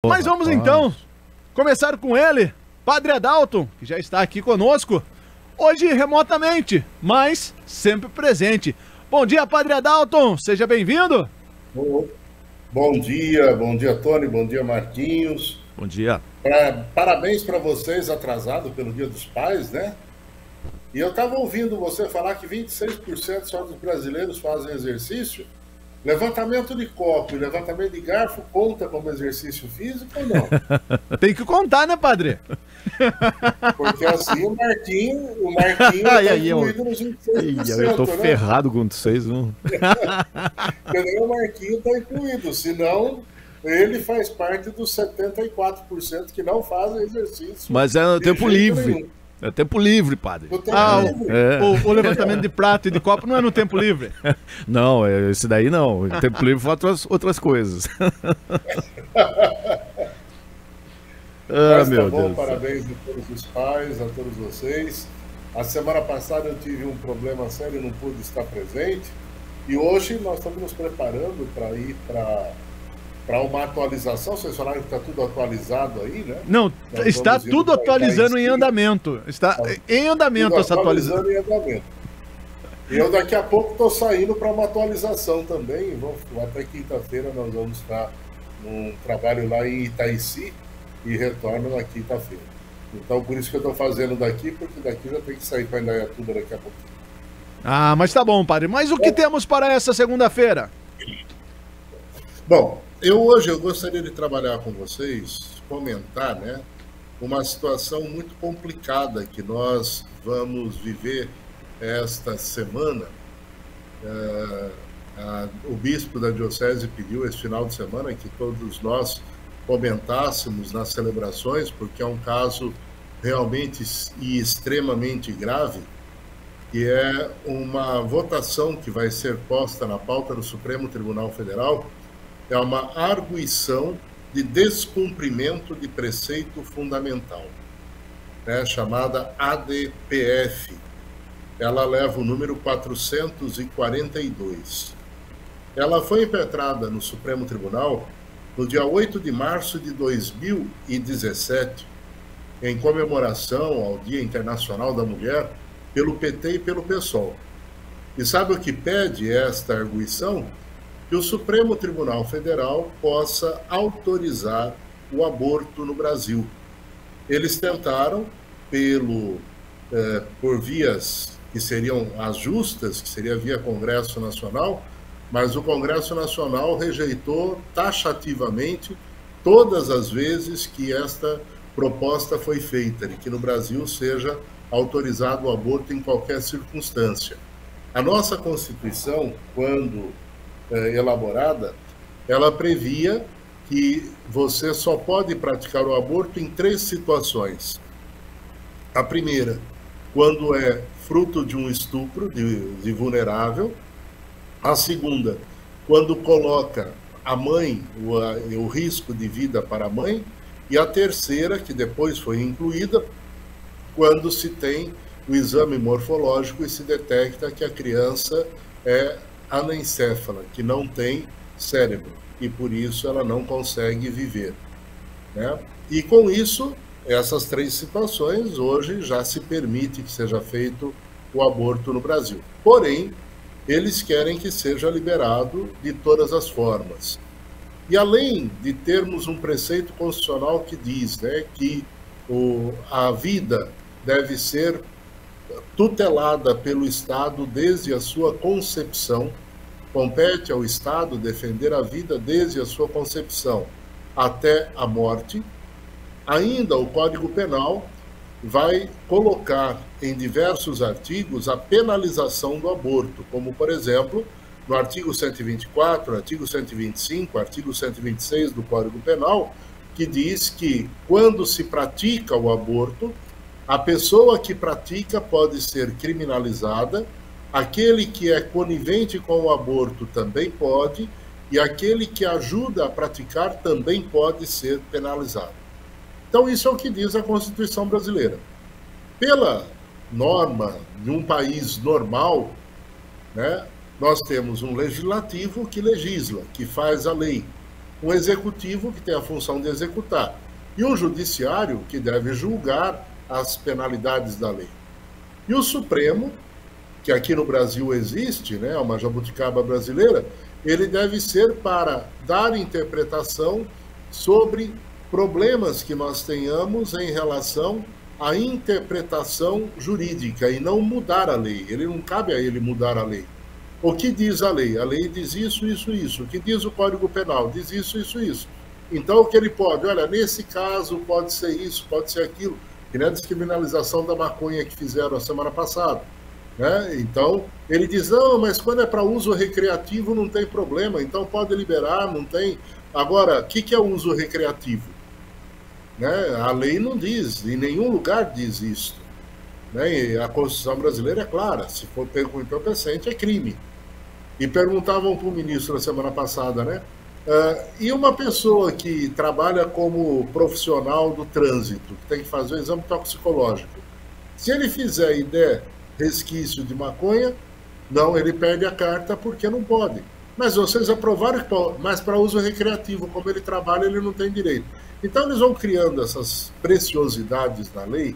Mas vamos então começar com ele, Padre Adalto, que já está aqui conosco, hoje remotamente, mas sempre presente. Bom dia, Padre Adalto, seja bem-vindo. Bom dia, Tony, bom dia, Marquinhos. Bom dia. Parabéns para vocês, atrasado pelo Dia dos Pais, né? E eu estava ouvindo você falar que 26% só dos brasileiros fazem exercício. Levantamento de copo e levantamento de garfo conta como exercício físico ou não? Tem que contar, né, padre? Porque assim o Marquinho está incluído nos 26%. Eu tô né? ferrado com vocês, não? Porque o Marquinho está incluído, senão ele faz parte dos 74% que não fazem exercício. Mas é no tempo livre. Nenhum. É tempo livre, padre. No tempo livre. O levantamento de prato e de copo não é no tempo livre. Não, esse daí não. O tempo livre faz outras coisas. Mas tá meu bom, Deus. parabéns a todos os pais, a todos vocês. A semana passada eu tive um problema sério e não pude estar presente. E hoje nós estamos nos preparando para ir para uma atualização. Vocês falaram que está tudo atualizado aí, né? Não, Nós está vamos indo tudo pra atualizando em Itaici. andamento. Está em andamento Tudo essa atualização. atualizando em andamento. E eu daqui a pouco estou saindo para uma atualização também. Até quinta-feira nós vamos estar num trabalho lá em Itaici e retorno na quinta-feira. Então por isso que eu estou fazendo daqui, porque daqui já tem que sair para Indaiatuba daqui a pouco. Ah, mas tá bom, padre. Mas o que temos para essa segunda-feira? Bom, hoje eu gostaria de trabalhar com vocês, comentar, né, uma situação muito complicada que nós vamos viver esta semana. O bispo da diocese pediu esse final de semana que todos nós comentássemos nas celebrações, porque é um caso realmente e extremamente grave, que é uma votação que vai ser posta na pauta do Supremo Tribunal Federal. É uma arguição de descumprimento de preceito fundamental, né, chamada ADPF. Ela leva o número 442. Ela foi impetrada no Supremo Tribunal no dia 8 de março de 2017, em comemoração ao Dia Internacional da Mulher, pelo PT e pelo PSOL. E sabe o que pede esta arguição? Que o Supremo Tribunal Federal possa autorizar o aborto no Brasil. Eles tentaram, por vias que seriam as justas, que seria via Congresso Nacional, mas o Congresso Nacional rejeitou taxativamente todas as vezes que esta proposta foi feita, de que no Brasil seja autorizado o aborto em qualquer circunstância. A nossa Constituição, quando elaborada, ela previa que você só pode praticar o aborto em 3 situações. A primeira, quando é fruto de um estupro de vulnerável. A segunda, quando coloca a mãe, o risco de vida para a mãe. E a terceira, que depois foi incluída, quando se tem o exame morfológico e se detecta que a criança é anencéfala, que não tem cérebro, e por isso ela não consegue viver, né? E com isso, essas 3 situações, hoje já se permite que seja feito o aborto no Brasil. Porém, eles querem que seja liberado de todas as formas. E além de termos um preceito constitucional que diz, né, que a vida deve ser tutelada pelo Estado desde a sua concepção, compete ao Estado defender a vida desde a sua concepção até a morte. Ainda o Código Penal vai colocar em diversos artigos a penalização do aborto, como, por exemplo, no artigo 124, artigo 125, artigo 126 do Código Penal, que diz que quando se pratica o aborto, a pessoa que pratica pode ser criminalizada, aquele que é conivente com o aborto também pode, e aquele que ajuda a praticar também pode ser penalizado. Então, isso é o que diz a Constituição brasileira. Pela norma de um país normal, né, nós temos um legislativo que legisla, que faz a lei. um executivo que tem a função de executar e um judiciário que deve julgar as penalidades da lei. E o Supremo, que aqui no Brasil existe, né, uma jabuticaba brasileira, ele deve ser para dar interpretação sobre problemas que nós tenhamos em relação à interpretação jurídica e não mudar a lei. Ele não cabe a ele mudar a lei. O que diz a lei? A lei diz isso, isso, isso. O que diz o Código Penal? Diz isso, isso, isso. Então, o que ele pode? Olha, nesse caso pode ser isso, pode ser aquilo. Que nem a descriminalização da maconha que fizeram a semana passada. Né? Então, ele diz, não, mas quando é para uso recreativo não tem problema, então pode liberar, não tem. Agora, o que é uso recreativo? Né? A lei não diz, em nenhum lugar diz isso. Né? E a Constituição brasileira é clara, se for pego com entorpecente é crime. E perguntavam para o ministro na semana passada, né? E uma pessoa que trabalha como profissional do trânsito, que tem que fazer o exame toxicológico, se ele fizer e der resquício de maconha, não, ele perde a carta porque não pode. Mas vocês aprovaram que pode, mas para uso recreativo, como ele trabalha, ele não tem direito. Então eles vão criando essas preciosidades na lei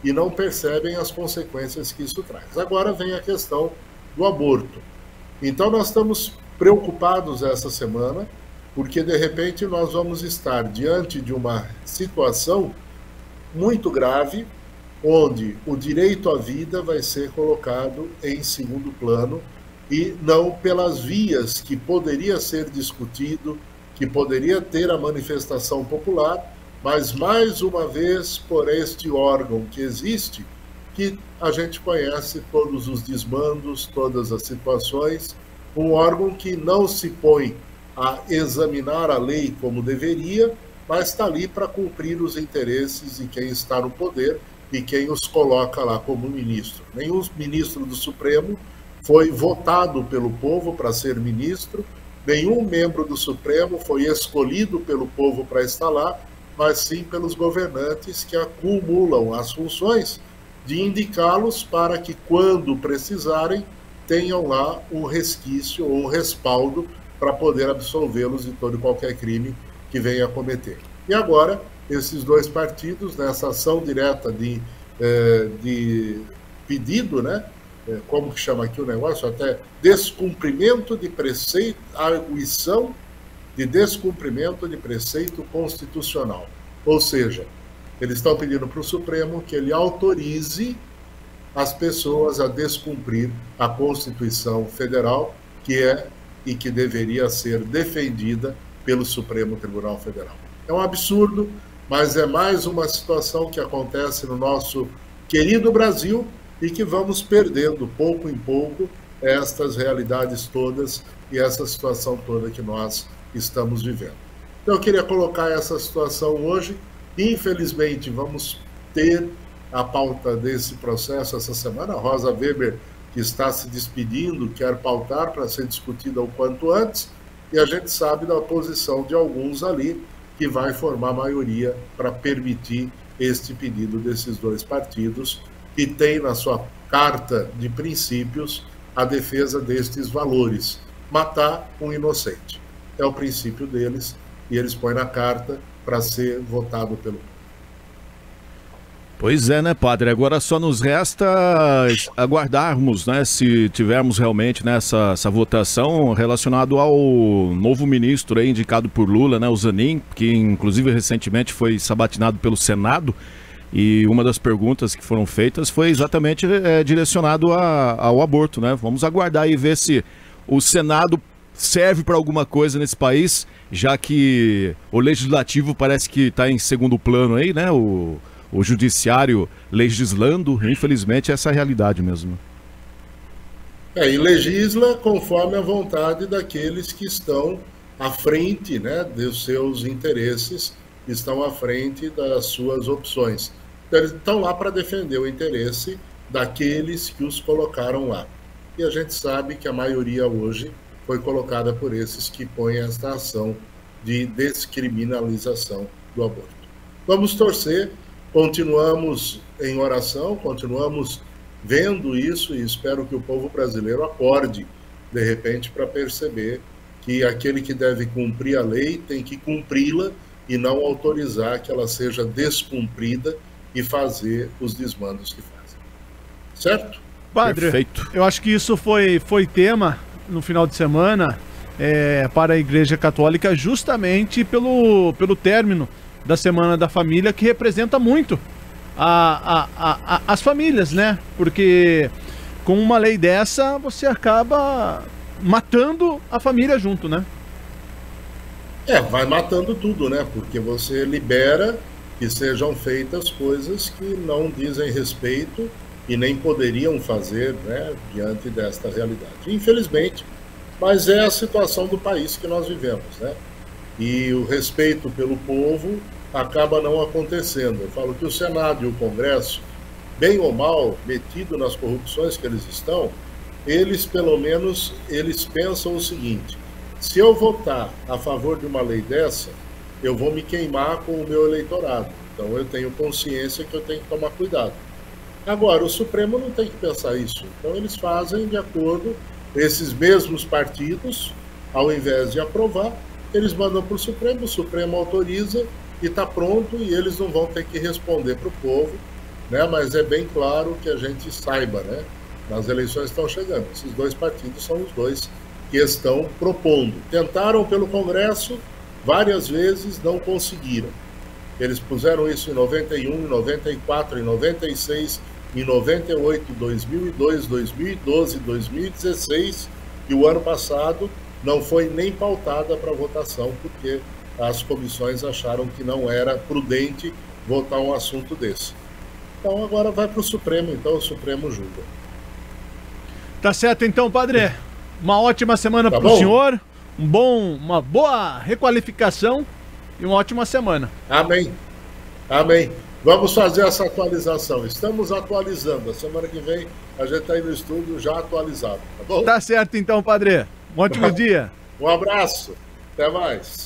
e não percebem as consequências que isso traz. Agora vem a questão do aborto. Então nós estamos preocupados essa semana, porque de repente nós vamos estar diante de uma situação muito grave, onde o direito à vida vai ser colocado em segundo plano e não pelas vias que poderia ser discutido, que poderia ter a manifestação popular, mas mais uma vez por este órgão que existe, que a gente conhece todos os desmandos, todas as situações, um órgão que não se põe a examinar a lei como deveria, mas está ali para cumprir os interesses de quem está no poder e quem os coloca lá como ministro. Nenhum ministro do Supremo foi votado pelo povo para ser ministro, nenhum membro do Supremo foi escolhido pelo povo para estar lá, mas sim pelos governantes que acumulam as funções de indicá-los para que, quando precisarem, tenham lá um resquício ou um respaldo para poder absolvê-los de todo e qualquer crime que venha a cometer. E agora, esses dois partidos, nessa ação direta de pedido, né? Como que chama aqui o negócio? Até descumprimento de preceito, arguição de descumprimento de preceito constitucional. Ou seja, eles estão pedindo para o Supremo que ele autorize as pessoas a descumprir a Constituição Federal, que é e que deveria ser defendida pelo Supremo Tribunal Federal. É um absurdo, mas é mais uma situação que acontece no nosso querido Brasil e que vamos perdendo pouco em pouco estas realidades todas e essa situação toda que nós estamos vivendo. Então eu queria colocar essa situação hoje. Infelizmente vamos ter a pauta desse processo essa semana. A Rosa Weber, que está se despedindo, quer pautar para ser discutida o quanto antes, e a gente sabe da posição de alguns ali, que vai formar maioria para permitir este pedido desses dois partidos, que tem na sua carta de princípios a defesa destes valores, matar um inocente. É o princípio deles, e eles põem na carta para ser votado pelo povo. Pois é, né, padre? Agora só nos resta aguardarmos, né, se tivermos realmente nessa votação relacionado ao novo ministro aí, indicado por Lula, né, o Zanin, que inclusive recentemente foi sabatinado pelo Senado, e uma das perguntas que foram feitas foi exatamente direcionado ao aborto, né? Vamos aguardar e ver se o Senado serve para alguma coisa nesse país, já que o Legislativo parece que está em segundo plano aí, né? O Judiciário legislando, infelizmente, essa é a realidade mesmo. E legisla conforme a vontade daqueles que estão à frente, né, dos seus interesses, estão à frente das suas opções. Então, eles estão lá para defender o interesse daqueles que os colocaram lá. E a gente sabe que a maioria hoje foi colocada por esses que põem esta ação de descriminalização do aborto. Vamos torcer. Continuamos em oração, continuamos vendo isso e espero que o povo brasileiro acorde, de repente, para perceber que aquele que deve cumprir a lei tem que cumpri-la e não autorizar que ela seja descumprida e fazer os desmandos que fazem. Certo? Padre, perfeito. Eu acho que isso foi tema no final de semana para a Igreja Católica, justamente pelo término da Semana da Família, que representa muito as famílias, né? Porque com uma lei dessa, você acaba matando a família junto, né? Vai matando tudo, né? Porque você libera que sejam feitas coisas que não dizem respeito e nem poderiam fazer, né, diante desta realidade. Infelizmente, mas é a situação do país que nós vivemos, né? E o respeito pelo povo acaba não acontecendo. Eu falo que o Senado e o Congresso, bem ou mal, metido nas corrupções que eles estão, eles, pelo menos, eles pensam o seguinte: se eu votar a favor de uma lei dessa, eu vou me queimar com o meu eleitorado. Então eu tenho consciência que eu tenho que tomar cuidado. Agora, o Supremo não tem que pensar isso. Então eles fazem de acordo, esses mesmos partidos, ao invés de aprovar, eles mandam para o Supremo autoriza e está pronto, e eles não vão ter que responder para o povo, né? Mas é bem claro que a gente saiba, né? As eleições estão chegando. Esses dois partidos são os dois que estão propondo. Tentaram pelo Congresso várias vezes, não conseguiram. Eles puseram isso em 91, em 94, em 96, em 98, 2002, 2012, 2016, e o ano passado não foi nem pautada para votação, porque as comissões acharam que não era prudente votar um assunto desse. Então agora vai para o Supremo, então o Supremo julga. Tá certo então, padre. Uma ótima semana para o senhor, uma boa requalificação e uma ótima semana. Amém. Amém. Vamos fazer essa atualização. Estamos atualizando. A semana que vem a gente está aí no estúdio já atualizado, tá bom? Tá certo então, padre. Um ótimo dia. Um abraço. Até mais.